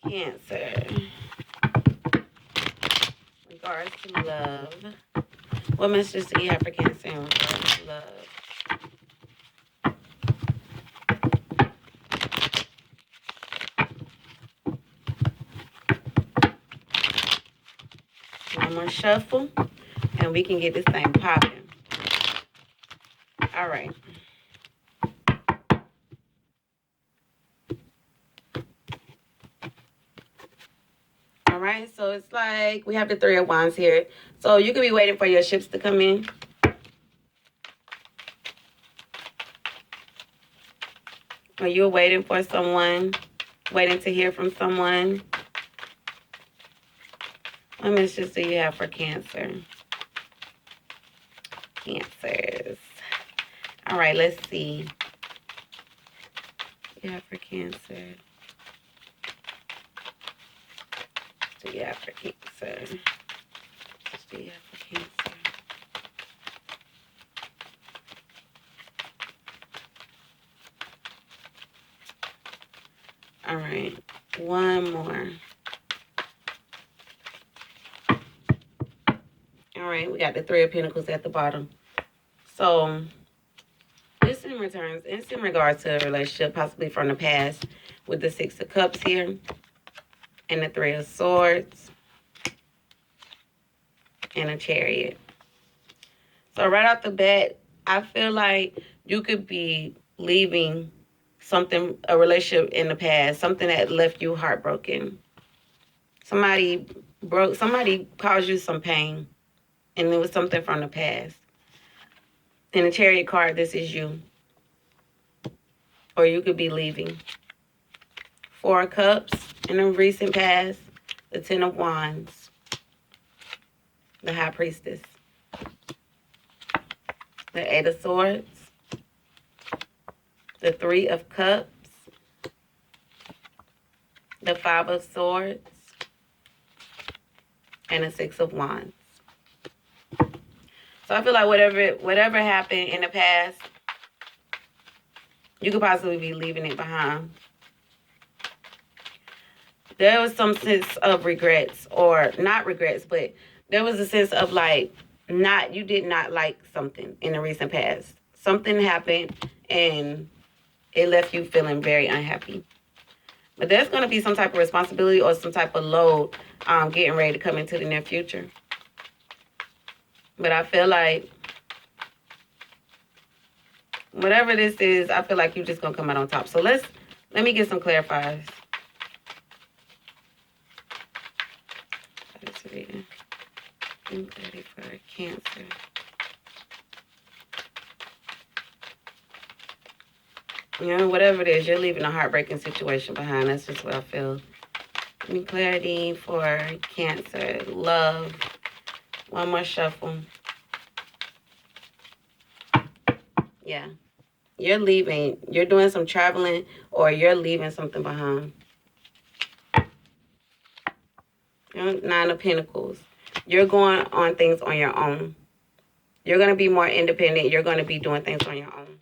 Cancer. Regards to love. What messages do you have for Cancer in regards to love? One more shuffle, and we can get this thing popping. All right. All right, so it's like we have the Three of Wands here. So you could be waiting for your ships to come in. Or you're waiting for someone, waiting to hear from someone. What messages do you have for Cancer? Cancers. All right, let's see. What do you have for Cancer? What do you have for Cancer? What do you have for Cancer? All right, one more. All right, we got the Three of Pentacles at the bottom. So this in returns, it's in regards to a relationship, possibly from the past, with the Six of Cups here and the Three of Swords and a Chariot. So right off the bat, I feel like you could be leaving something, a relationship in the past, something that left you heartbroken. Somebody caused you some pain, and it was something from the past. In the Chariot card, this is you. Or you could be leaving. Four of Cups in the recent past, the Ten of Wands, the High Priestess, the Eight of Swords, the Three of Cups, the Five of Swords, and the Six of Wands. So I feel like whatever happened in the past, you could possibly be leaving it behind. There was some sense of regrets, or not regrets, but there was a sense of like, you did not like something in the recent past. Something happened and it left you feeling very unhappy. But there's going to be some type of responsibility or some type of load getting ready to come into the near future. But I feel like whatever this is, I feel like you're just going to come out on top. So let me get some clarifiers. Clarity for Cancer. You know, whatever it is, you're leaving a heartbreaking situation behind. That's just what I feel. Give me clarity for Cancer. Love. One more shuffle. Yeah. You're leaving. You're doing some traveling, or you're leaving something behind. Nine of Pentacles. You're going on things on your own. You're going to be more independent. You're going to be doing things on your own.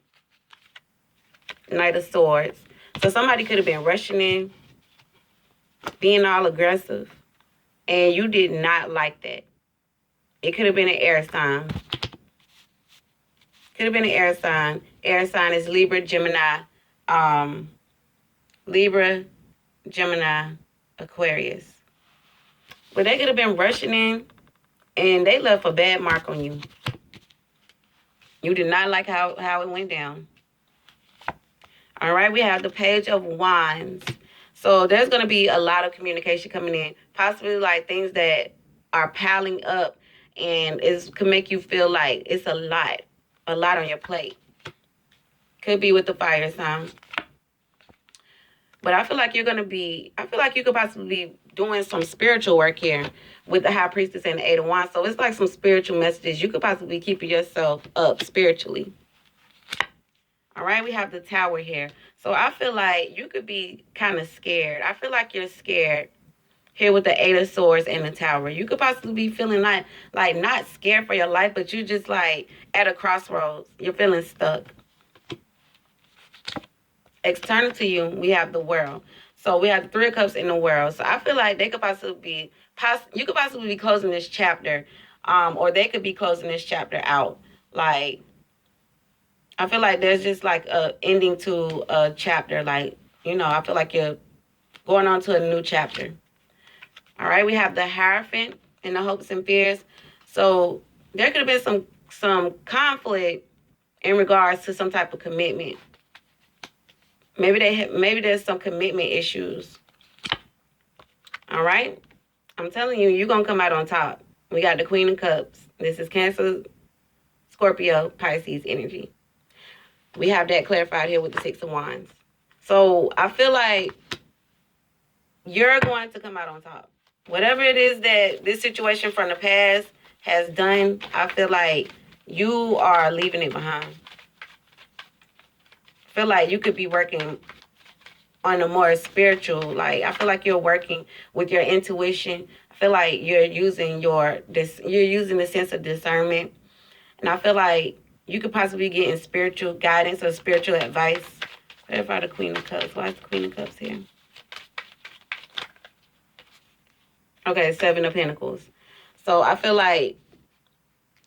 Knight of Swords. So somebody could have been rushing in, being all aggressive, and you did not like that. It could have been an air sign. Could have been an air sign. Air sign is Libra, Gemini, Aquarius. But they could have been rushing in, and they left a bad mark on you. You did not like how it went down. All right, we have the Page of Wands. So there's going to be a lot of communication coming in. Possibly like things that are piling up, and it can make you feel like it's a lot on your plate. Could be with the fire sign. But I feel like you could possibly be doing some spiritual work here with the High Priestess and the Eight of Wands. So it's like some spiritual messages. You could possibly be keeping yourself up spiritually. All right, we have the Tower here. So I feel like you could be kind of scared. I feel like you're scared here with the Eight of Swords and the Tower. You could possibly be feeling like not scared for your life, but you just like at a crossroads. You're feeling stuck. External to you, we have the World. So we have the Three of Cups in the world. So I feel like they could possibly you could possibly be closing this chapter, or they could be closing this chapter out. Like, I feel like there's just like a ending to a chapter. Like, I feel like you're going on to a new chapter. All right, we have the Hierophant and the hopes and fears. So there could have been some conflict in regards to some type of commitment. Maybe there's some commitment issues. All right, I'm telling you, you're gonna come out on top. We got the Queen of Cups. This is Cancer, Scorpio, Pisces energy. We have that clarified here with the Six of Wands. So I feel like you're going to come out on top. Whatever it is that this situation from the past has done, I feel like you are leaving it behind. I feel like you could be working on a more spiritual, like, I feel like you're working with your intuition. I feel like you're using the sense of discernment. And I feel like you could possibly get in spiritual guidance or spiritual advice. Clarify the Queen of Cups. Why is the Queen of Cups here? Okay, Seven of Pentacles. So I feel like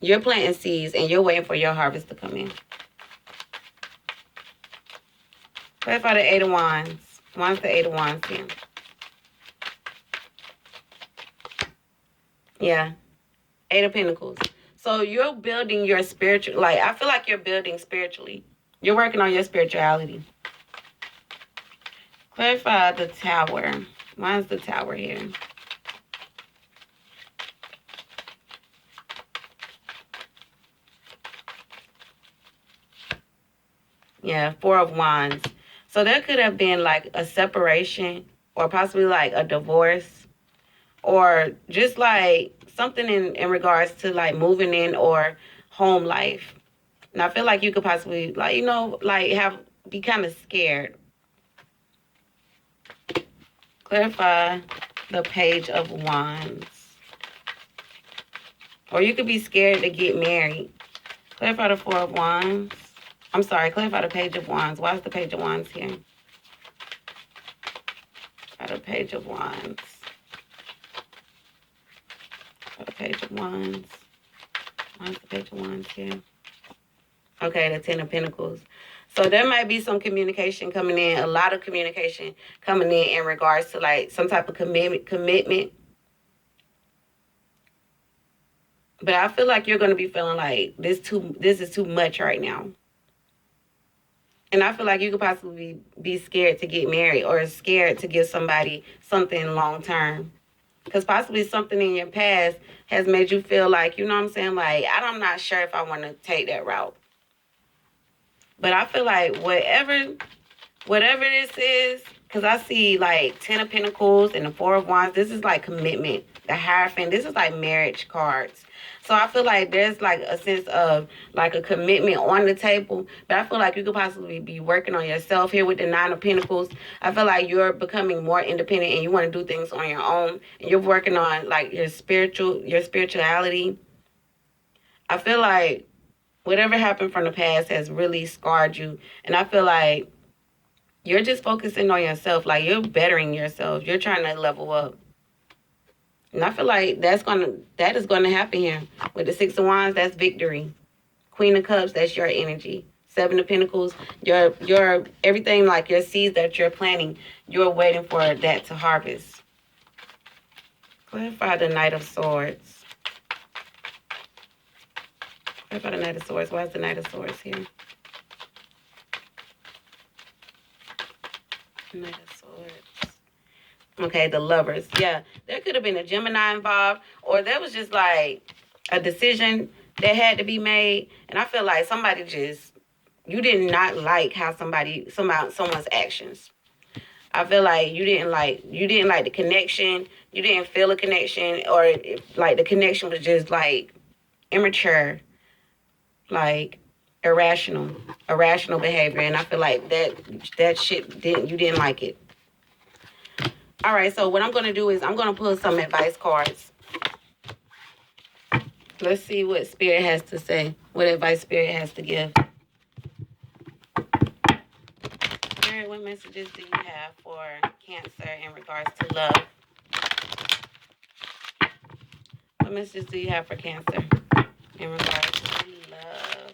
you're planting seeds and you're waiting for your harvest to come in. Clarify the Eight of Wands. Why is the Eight of Wands here? Yeah. Eight of Pentacles. So you're building your spiritual, like, I feel like you're building spiritually. You're working on your spirituality. Clarify the Tower. Why is the Tower here? Yeah, Four of Wands. So there could have been like a separation or possibly like a divorce or just like something in regards to like moving in or home life. And I feel like you could possibly like, be kind of scared. Clarify the Page of Wands. Or you could be scared to get married. Clarify the Four of Wands. I'm sorry, clarify the Page of Wands. Why is the Page of Wands here? Clarify the Page of Wands. Clarify the Page of Wands. Why is the Page of Wands here? Okay, the Ten of Pentacles. So there might be some communication coming in, a lot of communication coming in regards to like some type of commitment. But I feel like you're going to be feeling like this is too much right now. And I feel like you could possibly be scared to get married or scared to give somebody something long term. Because possibly something in your past has made you feel like, you know what I'm saying? Like, I'm not sure if I want to take that route. But I feel like whatever this is, because I see like Ten of Pentacles and the Four of Wands, this is like commitment. The Hierophant, this is like marriage cards. So I feel like there's like a sense of like a commitment on the table. But I feel like you could possibly be working on yourself here with the Nine of Pentacles. I feel like you're becoming more independent and you want to do things on your own. And you're working on like your spirituality. I feel like whatever happened from the past has really scarred you. And I feel like you're just focusing on yourself. Like you're bettering yourself. You're trying to level up. And I feel like that is gonna happen here. With the Six of Wands, that's victory. Queen of Cups, that's your energy. Seven of Pentacles, your everything, like your seeds that you're planting, you're waiting for that to harvest. Clarify the Knight of Swords. Clarify the Knight of Swords. Why is the Knight of Swords here? Knight of Swords. Okay, the Lovers. Yeah, there could have been a Gemini involved, or there was just like a decision that had to be made. And I feel like you did not like how someone's actions. I feel like you didn't like the connection. You didn't feel a connection, or like the connection was just like immature, like irrational behavior. And I feel like that shit you didn't like it. All right, so what I'm going to do is I'm going to pull some advice cards. Let's see what Spirit has to say, what advice Spirit has to give. Spirit, what messages do you have for Cancer in regards to love. What message do you have for Cancer in regards to love?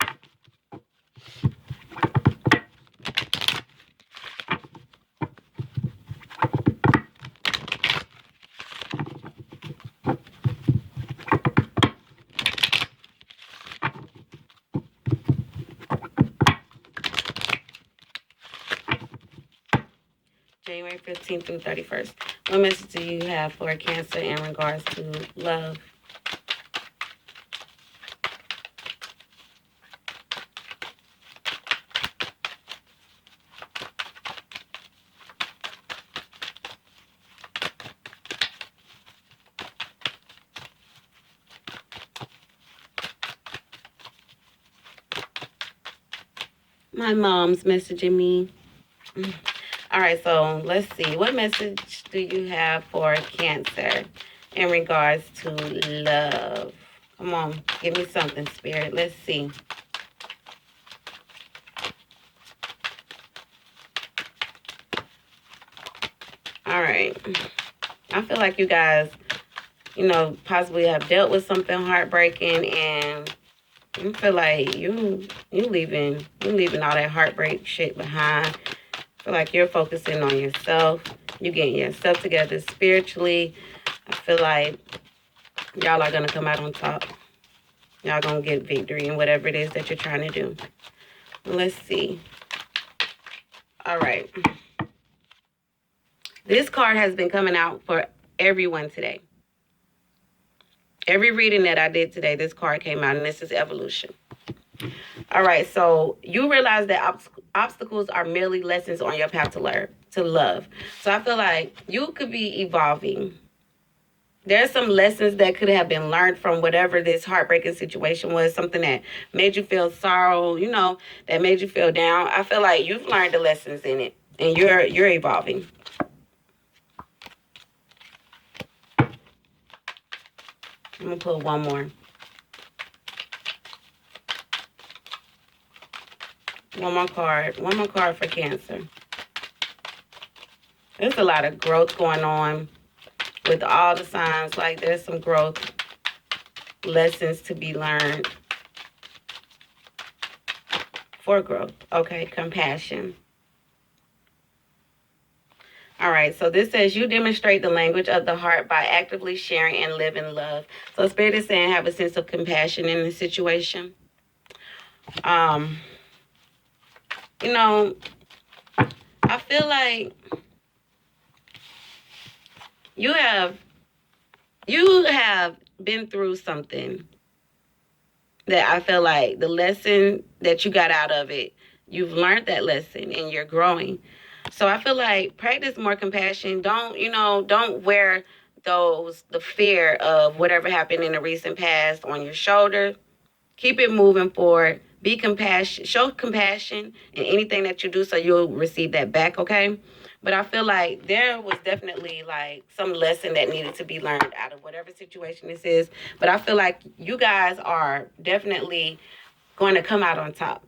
January 15th through 31st. What message do you have for Cancer in regards to love? My mom's messaging me. All right, so let's see. What message do you have for Cancer in regards to love? Come on, give me something, Spirit. Let's see. All right. I feel like you guys, possibly have dealt with something heartbreaking, and you feel like you leaving all that heartbreak shit behind. I feel like you're focusing on yourself. You're getting yourself together spiritually. I feel like y'all are going to come out on top. Y'all going to get victory in whatever it is that you're trying to do. Let's see. All right. This card has been coming out for everyone today. Every reading that I did today, this card came out, and this is evolution. All right, so you realize that obstacles are merely lessons on your path to love. So I feel like you could be evolving. There's some lessons that could have been learned from whatever this heartbreaking situation was, something that made you feel sorrow, that made you feel down. I feel like you've learned the lessons in it, and you're evolving. I'm going to pull one more. One more card. One more card for Cancer. There's a lot of growth going on with all the signs. Like, there's some growth, lessons to be learned for growth. Okay, compassion. All right, so this says you demonstrate the language of the heart by actively sharing and living love. So Spirit is saying have a sense of compassion in the situation. I feel like you have been through something that I feel like the lesson that you got out of it, you've learned that lesson and you're growing. So I feel like practice more compassion. Don't wear the fear of whatever happened in the recent past on your shoulder. Keep it moving forward. Be compassionate. Show compassion in anything that you do so you'll receive that back, okay? But I feel like there was definitely like some lesson that needed to be learned out of whatever situation this is. But I feel like you guys are definitely going to come out on top.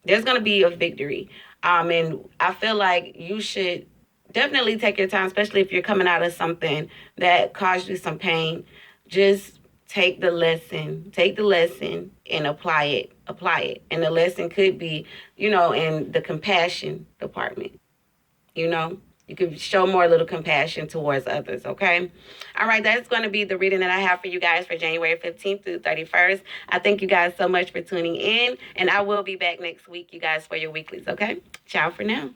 There's going to be a victory. And I feel like you should definitely take your time, especially if you're coming out of something that caused you some pain. Just take the lesson and apply it. And the lesson could be, in the compassion department. You could show more little compassion towards others, okay? All right, that's going to be the reading that I have for you guys for January 15th through 31st. I thank you guys so much for tuning in, and I will be back next week, you guys, for your weeklies, okay? Ciao for now.